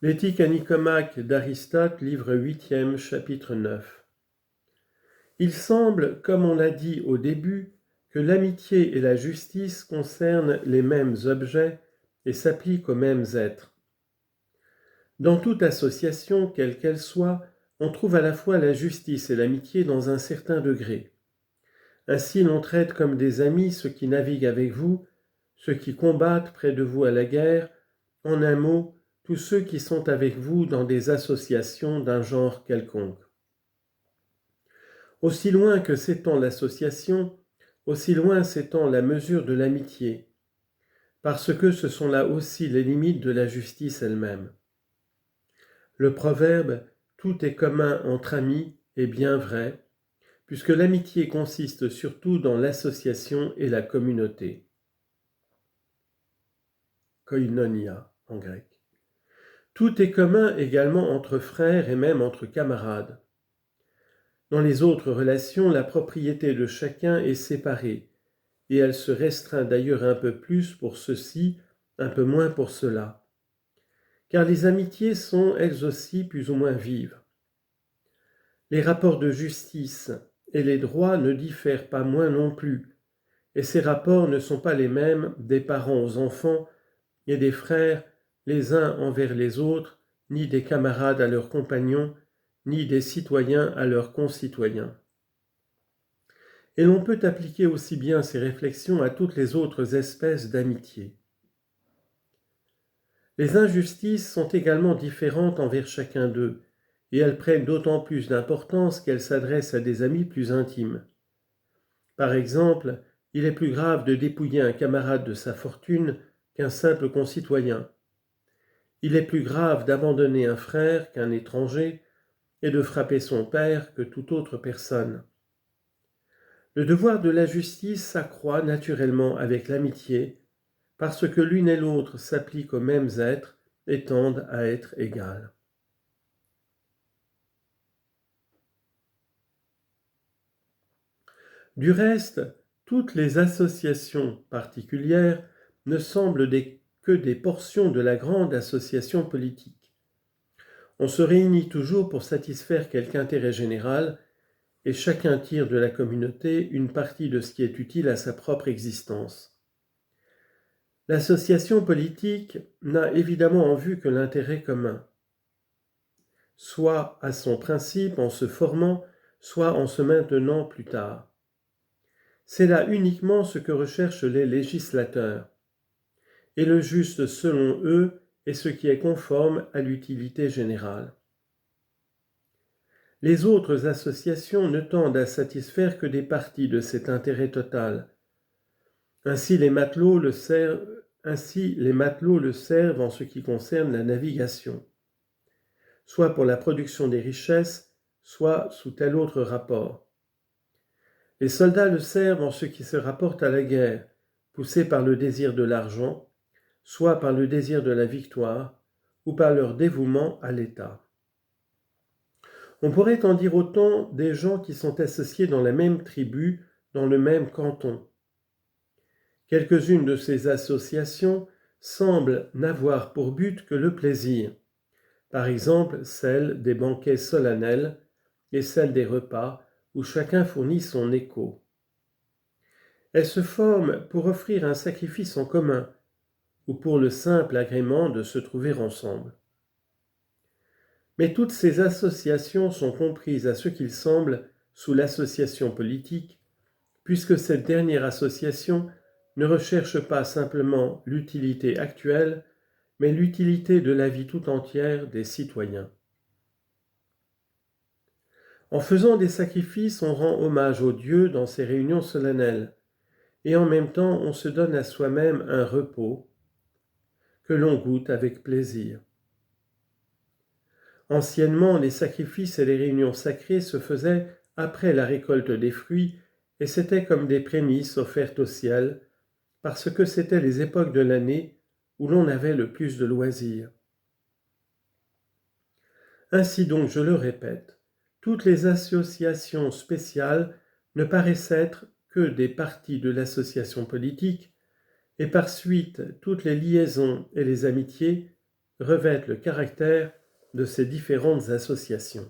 L'éthique à Nicomaque d'Aristote, livre 8e, chapitre 9. Il semble, comme on l'a dit au début, que l'amitié et la justice concernent les mêmes objets et s'appliquent aux mêmes êtres. Dans toute association, quelle qu'elle soit, on trouve à la fois la justice et l'amitié dans un certain degré. Ainsi, l'on traite comme des amis ceux qui naviguent avec vous, ceux qui combattent près de vous à la guerre, en un mot, tous ceux qui sont avec vous dans des associations d'un genre quelconque. Aussi loin que s'étend l'association, aussi loin s'étend la mesure de l'amitié, parce que ce sont là aussi les limites de la justice elle-même. Le proverbe « tout est commun entre amis » est bien vrai, puisque l'amitié consiste surtout dans l'association et la communauté. Koinonia en grec. Tout est commun également entre frères et même entre camarades. Dans les autres relations, la propriété de chacun est séparée, et elle se restreint d'ailleurs un peu plus pour ceux-ci, un peu moins pour ceux-là. Car les amitiés sont elles aussi plus ou moins vives. Les rapports de justice et les droits ne diffèrent pas moins non plus, et ces rapports ne sont pas les mêmes des parents aux enfants et des frères les uns envers les autres, ni des camarades à leurs compagnons, ni des citoyens à leurs concitoyens. Et l'on peut appliquer aussi bien ces réflexions à toutes les autres espèces d'amitié. Les injustices sont également différentes envers chacun d'eux, et elles prennent d'autant plus d'importance qu'elles s'adressent à des amis plus intimes. Par exemple, il est plus grave de dépouiller un camarade de sa fortune qu'un simple concitoyen. Il est plus grave d'abandonner un frère qu'un étranger et de frapper son père que toute autre personne. Le devoir de la justice s'accroît naturellement avec l'amitié, parce que l'une et l'autre s'appliquent aux mêmes êtres et tendent à être égales. Du reste, toutes les associations particulières ne semblent que des portions de la grande association politique. On se réunit toujours pour satisfaire quelque intérêt général, et chacun tire de la communauté une partie de ce qui est utile à sa propre existence. L'association politique n'a évidemment en vue que l'intérêt commun, soit à son principe en se formant, soit en se maintenant plus tard. C'est là uniquement ce que recherchent les législateurs, et le juste selon eux est ce qui est conforme à l'utilité générale. Les autres associations ne tendent à satisfaire que des parties de cet intérêt total. Ainsi les matelots le servent en ce qui concerne la navigation, soit pour la production des richesses, soit sous tel autre rapport. Les soldats le servent en ce qui se rapporte à la guerre, poussés par le désir de l'argent, soit par le désir de la victoire, ou par leur dévouement à l'État. On pourrait en dire autant des gens qui sont associés dans la même tribu, dans le même canton. Quelques-unes de ces associations semblent n'avoir pour but que le plaisir, par exemple celle des banquets solennels et celle des repas où chacun fournit son écho. Elles se forment pour offrir un sacrifice en commun ou pour le simple agrément de se trouver ensemble. Mais toutes ces associations sont comprises à ce qu'il semble sous l'association politique, puisque cette dernière association ne recherche pas simplement l'utilité actuelle, mais l'utilité de la vie tout entière des citoyens. En faisant des sacrifices, on rend hommage aux dieux dans ces réunions solennelles, et en même temps on se donne à soi-même un repos que l'on goûte avec plaisir. Anciennement, les sacrifices et les réunions sacrées se faisaient après la récolte des fruits, et c'était comme des prémices offertes au ciel, parce que c'étaient les époques de l'année où l'on avait le plus de loisirs. Ainsi donc, je le répète, toutes les associations spéciales ne paraissent être que des parties de l'association politique, et par suite toutes les liaisons et les amitiés revêtent le caractère de ces différentes associations.